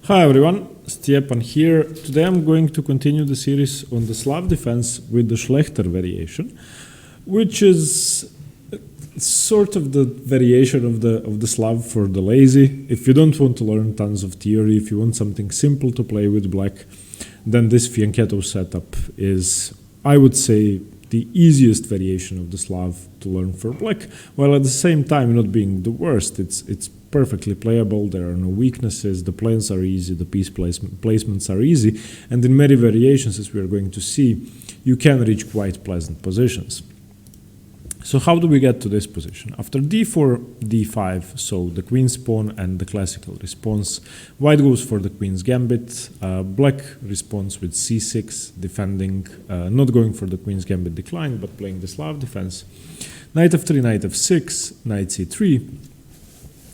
Hi everyone, Stepan here. Today I'm going to continue the series on the Slav defense with the Schlechter variation, which is sort of the variation of the Slav for the lazy. If you don't want to learn tons of theory, if you want something simple to play with black, then this fianchettoed setup is, I would say, the easiest variation of the Slav to learn for black, while at the same time not being the worst. It's perfectly playable, there are no weaknesses, the plans are easy, the piece placements are easy, and in many variations, as we are going to see, you can reach quite pleasant positions. So how do we get to this position? After d4, d5, so the queen's pawn and the classical response, white goes for the queen's gambit, black responds with c6, defending, not going for the queen's gambit decline, but playing the Slav defense. Knight f3, knight f6, knight c3.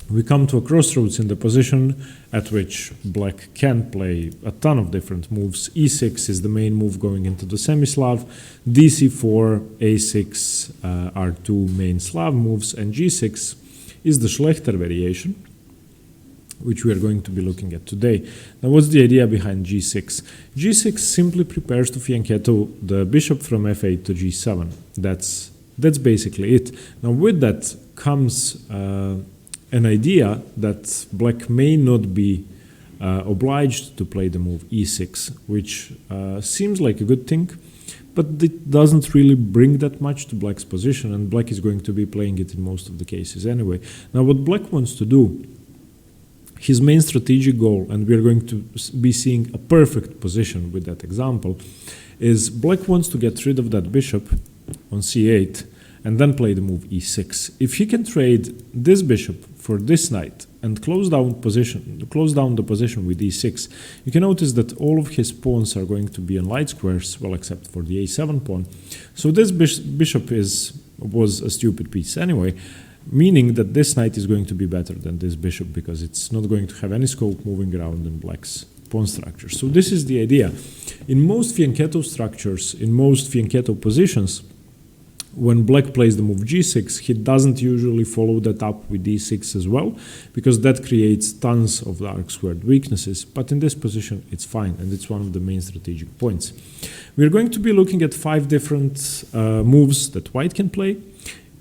We come to a crossroads in the position at which black can play a ton of different moves. e6 is the main move going into the semi-Slav, dc4, a6 are two main Slav moves, and g6 is the Schlechter variation, which we are going to be looking at today. Now, what's the idea behind g6? g6 simply prepares to fianchetto the bishop from f8 to g7. That's basically it. Now, with that comes an idea that black may not be obliged to play the move e6, which seems like a good thing, but it doesn't really bring that much to black's position, and black is going to be playing it in most of the cases anyway. Now, what black wants to do, his main strategic goal, and we're going to be seeing a perfect position with that example, is black wants to get rid of that bishop on c8 and then play the move e6. If he can trade this bishop for this knight and close down the position with e6, you can notice that all of his pawns are going to be in light squares, well, except for the a7 pawn. So this bishop was a stupid piece anyway, meaning that this knight is going to be better than this bishop because it's not going to have any scope moving around in black's pawn structure. So this is the idea. In most fianchettoed structures, in most fianchettoed positions, when black plays the move g6, he doesn't usually follow that up with d6 as well, because that creates tons of dark squared weaknesses. But in this position, it's fine, and it's one of the main strategic points. We're going to be looking at 5 different moves that white can play.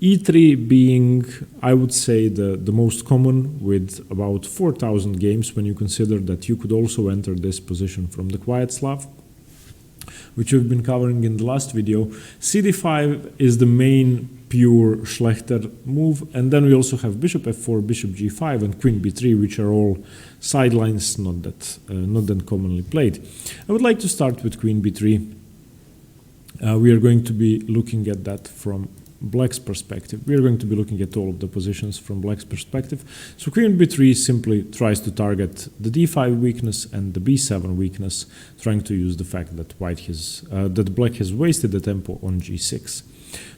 e3 being, I would say, the most common, with about 4,000 games, when you consider that you could also enter this position from the quiet Slav, which we've been covering in the last video. cd5 is the main pure Schlechter move, and then we also have bishop f4, bishop g5, and queen b3, which are all sidelines not that commonly played. I would like to start with queen b3. We are going to be looking at that from black's perspective. We are going to be looking at all of the positions from black's perspective. So queen b3 simply tries to target the d5 weakness and the b7 weakness, trying to use the fact that black has wasted the tempo on g6.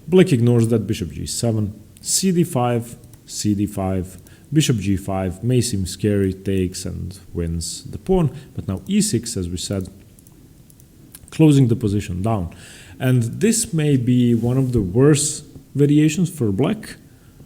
Black ignores that, bishop g7, cd5, cd5, bishop g5 may seem scary, takes and wins the pawn, but now e6, as we said, closing the position down. And this may be one of the worst variations for black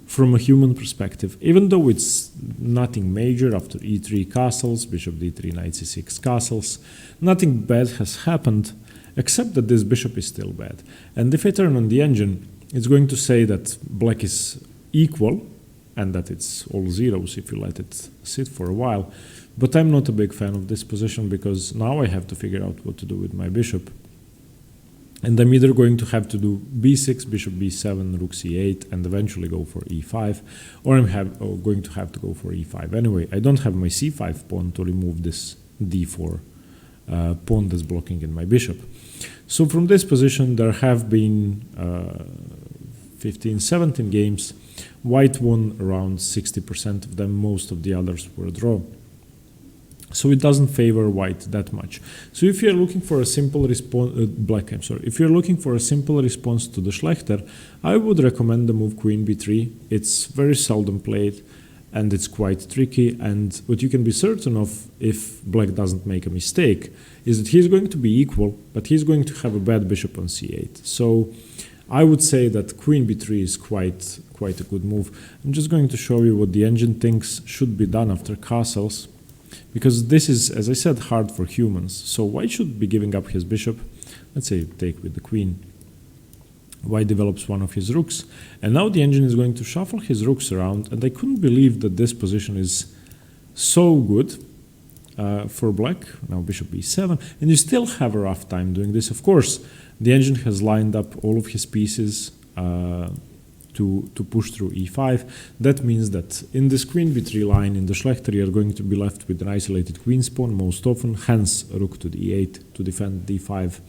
from a human perspective, even though it's nothing major. After e3 castles, bishop d3, knight c6 castles, nothing bad has happened, except that this bishop is still bad. And if I turn on the engine, it's going to say that black is equal, and that it's all zeros if you let it sit for a while. But I'm not a big fan of this position, because now I have to figure out what to do with my bishop. And I'm either going to have to do b6, bishop b7, rook c8, and eventually go for e5, or I'm going to have to go for e5 anyway. I don't have my c5 pawn to remove this d4 pawn that's blocking in my bishop. So from this position, there have been 15, 17 games. White won around 60% of them. Most of the others were a draw. So it doesn't favor white that much. So if you're looking for a simple response, if you're looking for a simple response to the Schlechter, I would recommend the move queen b3. It's very seldom played, and it's quite tricky. And what you can be certain of, if black doesn't make a mistake, is that he's going to be equal, but he's going to have a bad bishop on c8. So I would say that queen b3 is quite a good move. I'm just going to show you what the engine thinks should be done after castles. because this is, as I said, hard for humans. So white should be giving up his bishop. Let's say take with the queen. White develops one of his rooks, and now the engine is going to shuffle his rooks around, and I couldn't believe that this position is so good for black. Now bishop e7, and you still have a rough time doing this. Of course, the engine has lined up all of his pieces to push through e5. That means that in this queen b3 line in the Schlechter, you're going to be left with an isolated queen pawn most often, hence rook to d8 to defend d5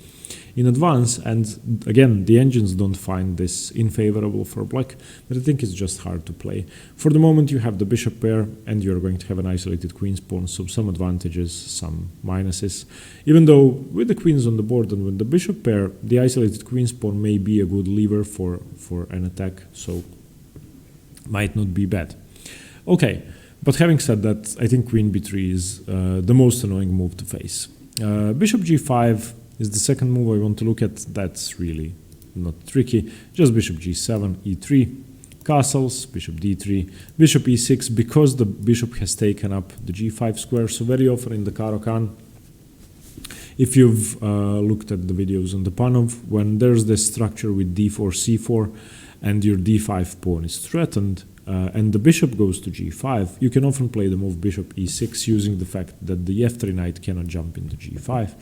in advance. And again, the engines don't find this unfavorable for black, but I think it's just hard to play. For the moment, you have the bishop pair, and you're going to have an isolated queen pawn, so some advantages, some minuses. Even though with the queens on the board and with the bishop pair, the isolated queen pawn may be a good lever for an attack, so might not be bad. Okay, but having said that, I think queen b3 is the most annoying move to face. Bishop g5 is the second move I want to look at. That's really not tricky. Just bishop g7, e3, castles, bishop d3, bishop e6, because the bishop has taken up the g5 square. So very often in the Caro-Kann, if you've looked at the videos on the Panov, when there's this structure with d4, c4, and your d5 pawn is threatened, and the bishop goes to g5, you can often play the move bishop e6 using the fact that the f3 knight cannot jump into g5,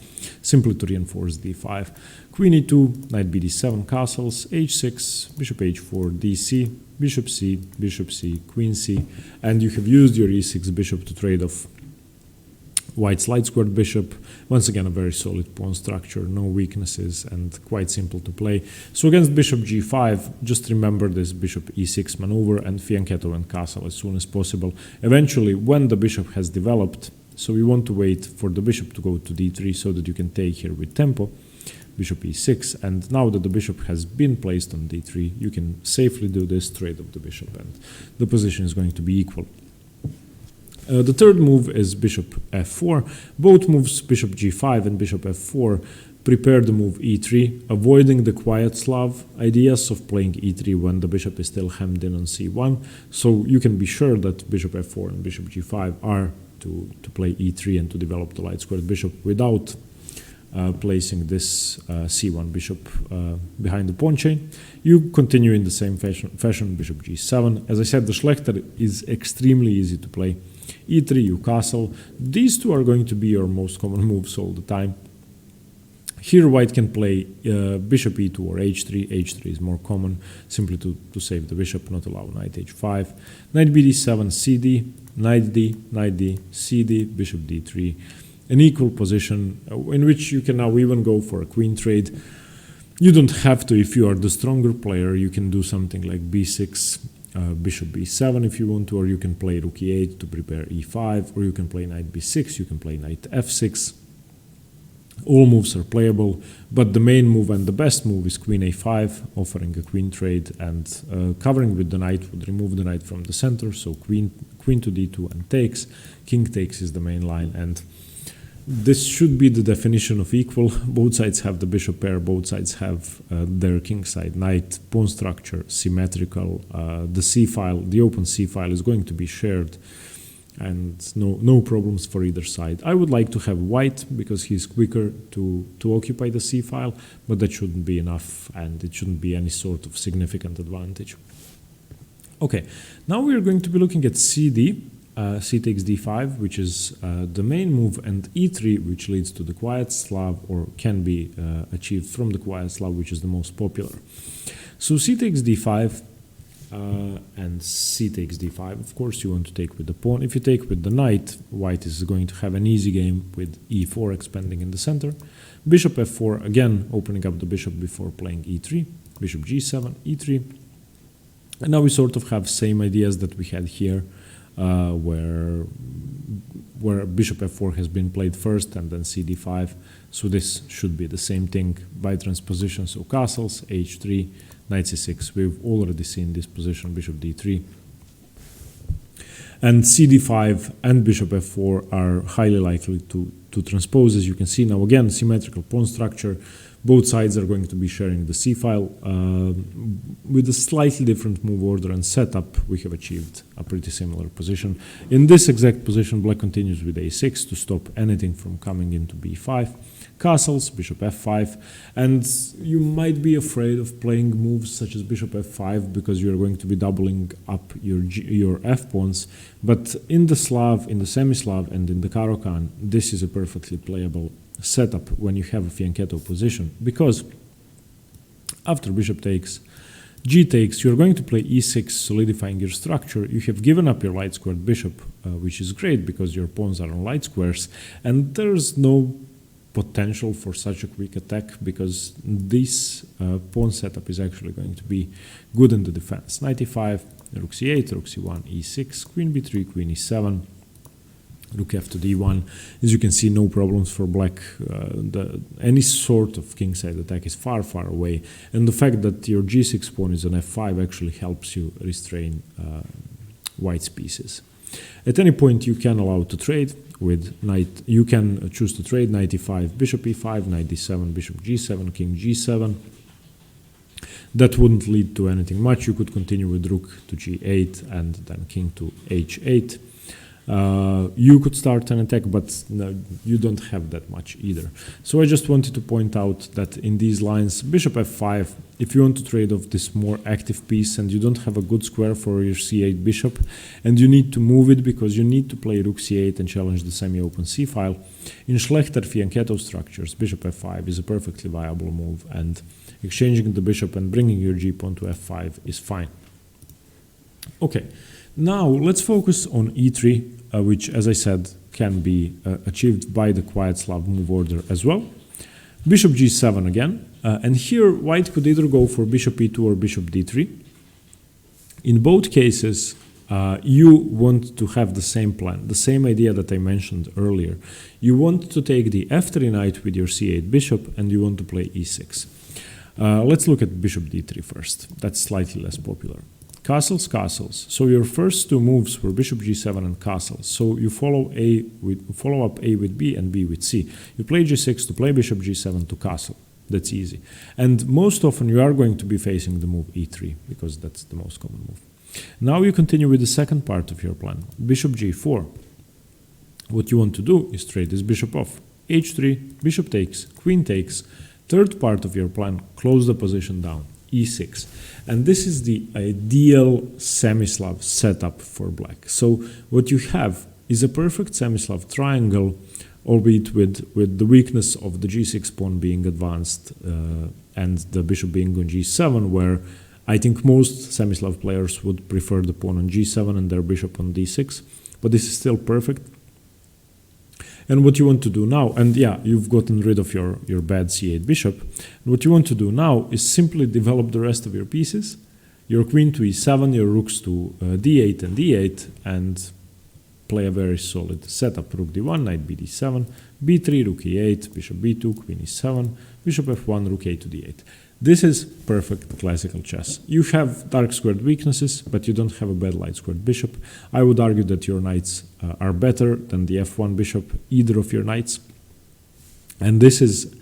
simply to reinforce d5. Queen e2, knight bd7, castles, h6, bishop h4, dc, bishop c, queen c, and you have used your e6 bishop to trade off white's light squared bishop. Once again, a very solid pawn structure, no weaknesses, and quite simple to play. So against bishop g5, just remember this bishop e6 maneuver and fianchetto and castle as soon as possible. Eventually, when the bishop has developed, so we want to wait for the bishop to go to d3 so that you can take here with tempo, bishop e6, and now that the bishop has been placed on d3, you can safely do this trade of the bishop, and the position is going to be equal. The third move is bishop f4. Both moves, bishop g5 and bishop f4, prepare the move e3, avoiding the quiet Slav ideas of playing e3 when the bishop is still hemmed in on c1. So you can be sure that bishop f4 and bishop g5 are to play e3 and to develop the light squared bishop without placing this c1 bishop behind the pawn chain. You continue in the same fashion, bishop g7. As I said, the Schlechter is extremely easy to play. e3, you castle. These two are going to be your most common moves all the time. Here white can play bishop e2 or h3. h3 is more common, simply to save the bishop, not allow knight h5. Knight bd7, cd, knight d, cd, bishop d3. An equal position in which you can now even go for a queen trade. You don't have to if you are the stronger player. You can do something like b6, bishop b7 if you want to, or you can play rook e8 to prepare e5, or you can play knight b6, you can play knight f6. All moves are playable, but the main move and the best move is queen a5, offering a queen trade, and covering with the knight would remove the knight from the center, so queen to d2 and takes. King takes is the main line, and this should be the definition of equal. Both sides have the bishop pair, both sides have their king side knight, pawn structure, symmetrical. The c-file, the open c-file is going to be shared, and no problems for either side. I would like to have white because he's quicker to occupy the c-file, but that shouldn't be enough, and it shouldn't be any sort of significant advantage. Okay, now we are going to be looking at cd. C takes d5, which is the main move, and e3, which leads to the quiet Slav, or can be achieved from the quiet Slav, which is the most popular. So c takes d5 and c takes d5. Of course, you want to take with the pawn. If you take with the knight, white is going to have an easy game with e4 expanding in the center. Bishop f4, again opening up the bishop before playing e3. Bishop g7, e3. And now we sort of have same ideas that we had here. Where bishop f4 has been played first and then cd5, so this should be the same thing by transposition. So castles, h3, knight c6, we've already seen this position, bishop d3, and cd5 and bishop f4 are highly likely to transpose. As you can see now, again, symmetrical pawn structure, Both sides are going to be sharing the C file. With a slightly different move order and setup, we have achieved a pretty similar position. In this exact position, black continues with A6 to stop anything from coming into B5. Castles, bishop f5, and you might be afraid of playing moves such as bishop f5 because you're going to be doubling up your f-pawns, but in the Slav, in the semi-Slav, and in the Caro-Kann, this is a perfectly playable setup when you have a fianchettoed position, because after bishop takes, g takes, you're going to play e6, solidifying your structure. You have given up your light squared bishop, which is great because your pawns are on light squares, and there's no potential for such a quick attack because this pawn setup is actually going to be good in the defense. Knight e5, rook c8, rook c1, e6, queen b3, queen e7, rook f to d1. As you can see, no problems for black. Any sort of kingside attack is far, far away, and the fact that your g6 pawn is on f5 actually helps you restrain white's pieces. At any point, you can allow to trade with knight. You can choose to trade knight e5, bishop e5, knight d7, bishop g7, king g7. That wouldn't lead to anything much. You could continue with rook to g8 and then king to h8. You could start an attack, but no, you don't have that much either. So I just wanted to point out that in these lines, bishop f5, if you want to trade off this more active piece and you don't have a good square for your c8 bishop, and you need to move it because you need to play rook c8 and challenge the semi-open c file, in Schlechter fianchettoed structures, bishop f5 is a perfectly viable move, and exchanging the bishop and bringing your g-pawn to f5 is fine. Okay. Now let's focus on e3, which, as I said, can be achieved by the quiet Slav move order as well. Bishop g7 again, and here white could either go for bishop e2 or bishop d3. In both cases, you want to have the same plan, the same idea that I mentioned earlier. You want to take the f3 knight with your c8 bishop, and you want to play e6. Let's look at bishop d3 first. That's slightly less popular. Castles, castles. So your first two moves were bishop g7 and castles. So you follow up a with b and b with c. You play g6 to play bishop g7 to castle. That's easy. And most often you are going to be facing the move e3 because that's the most common move. Now you continue with the second part of your plan, bishop g4. What you want to do is trade this bishop off. h3, bishop takes, queen takes. Third part of your plan, close the position down. e6, and this is the ideal semi-Slav setup for black. So what you have is a perfect semi-Slav triangle, albeit with the weakness of the g6 pawn being advanced and the bishop being on g7, where I think most semi-Slav players would prefer the pawn on g7 and their bishop on d6, but this is still perfect. And what you want to do now, and yeah, you've gotten rid of your bad c8 bishop. And what you want to do now is simply develop the rest of your pieces, your queen to e7, your rooks to d8 and d8, and play a very solid setup. Rook d1, knight bd7, b3, rook e8, bishop b2, queen e7, bishop f1, rook a to d8. This is perfect classical chess. You have dark squared weaknesses, but you don't have a bad light squared bishop. I would argue that your knights are better than the f1 bishop, either of your knights. And this is,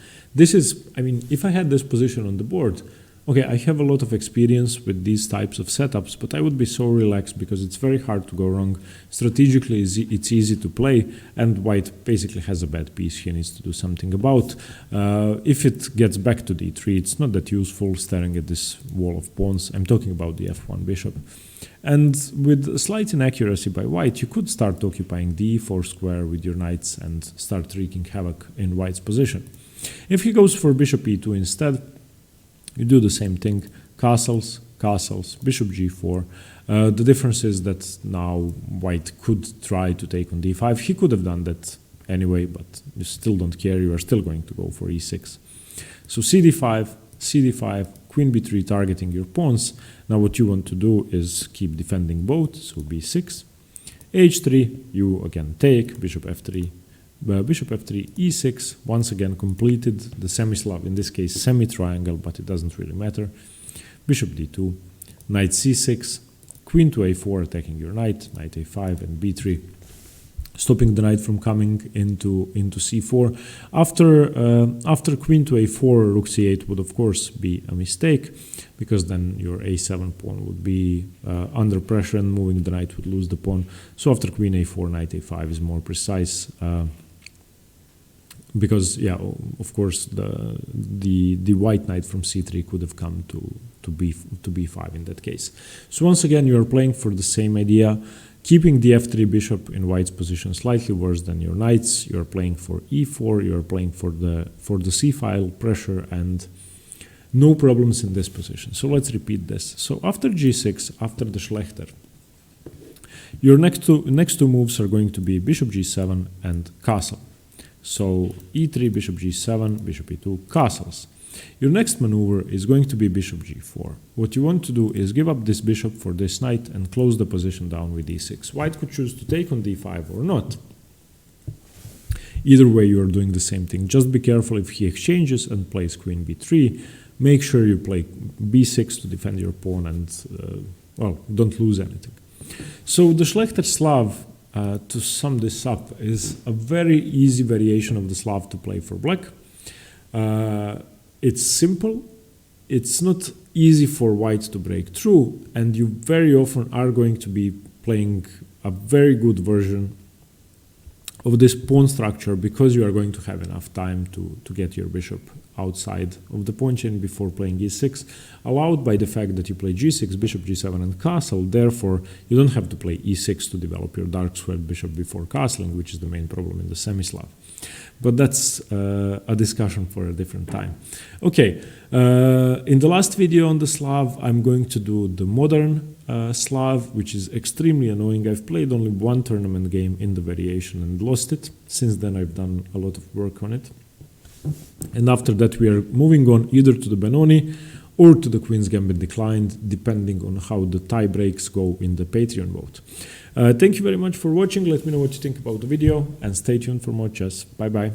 I mean, if I had this position on the board, okay, I have a lot of experience with these types of setups, but I would be so relaxed because it's very hard to go wrong. Strategically, it's easy to play, and white basically has a bad piece he needs to do something about. If it gets back to d3, it's not that useful staring at this wall of pawns. I'm talking about the f1 bishop. And with slight inaccuracy by white, you could start occupying the e4 square with your knights and start wreaking havoc in white's position. If he goes for bishop e2 instead, you do the same thing, castles, castles, bishop g4. The difference is that now white could try to take on d5. He could have done that anyway, but you still don't care. You are still going to go for e6. So cd5, cd5, queen b3 targeting your pawns. Now what you want to do is keep defending both, so b6. h3, you again take, bishop f3, bishop f3, e6, once again completed the semi-Slav, in this case semi-triangle, but it doesn't really matter. Bishop d2, knight c6, queen to a4 attacking your knight, knight a5 and b3. stopping the knight from coming into c4. After queen to a4, rook c8 would of course be a mistake, because then your a7 pawn would be under pressure and moving the knight would lose the pawn. So after queen a4, knight a5 is more precise, because yeah, of course the white knight from c3 could have come to b5 in that case. So once again, you are playing for the same idea, keeping the f3 bishop in white's position slightly worse than your knights. You are playing for e4, you are playing for the c-file pressure, and no problems in this position. So let's repeat this. So after g6, after the Schlechter, your next two moves are going to be bishop g7 and castle. So e3, bishop g7, bishop e2, castles. Your next maneuver is going to be bishop g4. What you want to do is give up this bishop for this knight and close the position down with e6. White could choose to take on d5 or not. Either way, you are doing the same thing. Just be careful if he exchanges and plays queen b3. Make sure you play b6 to defend your pawn and, well, don't lose anything. So the Schlechter Slav, to sum this up, is a very easy variation of the Slav to play for black. It's simple, it's not easy for white to break through, and you very often are going to be playing a very good version of this pawn structure, because you are going to have enough time to get your bishop outside of the pawn chain before playing e6, allowed by the fact that you play g6, bishop g7 and castle. Therefore, you don't have to play e6 to develop your dark squared bishop before castling, which is the main problem in the semi-Slav. But that's a discussion for a different time. Okay, in the last video on the Slav, I'm going to do the modern Slav, which is extremely annoying. I've played only one tournament game in the variation and lost it. Since then, I've done a lot of work on it. And after that, we are moving on either to the Benoni or to the Queen's Gambit declined, depending on how the tie breaks go in the Patreon vote. Thank you very much for watching. Let me know what you think about the video, and stay tuned for more chess. Bye bye.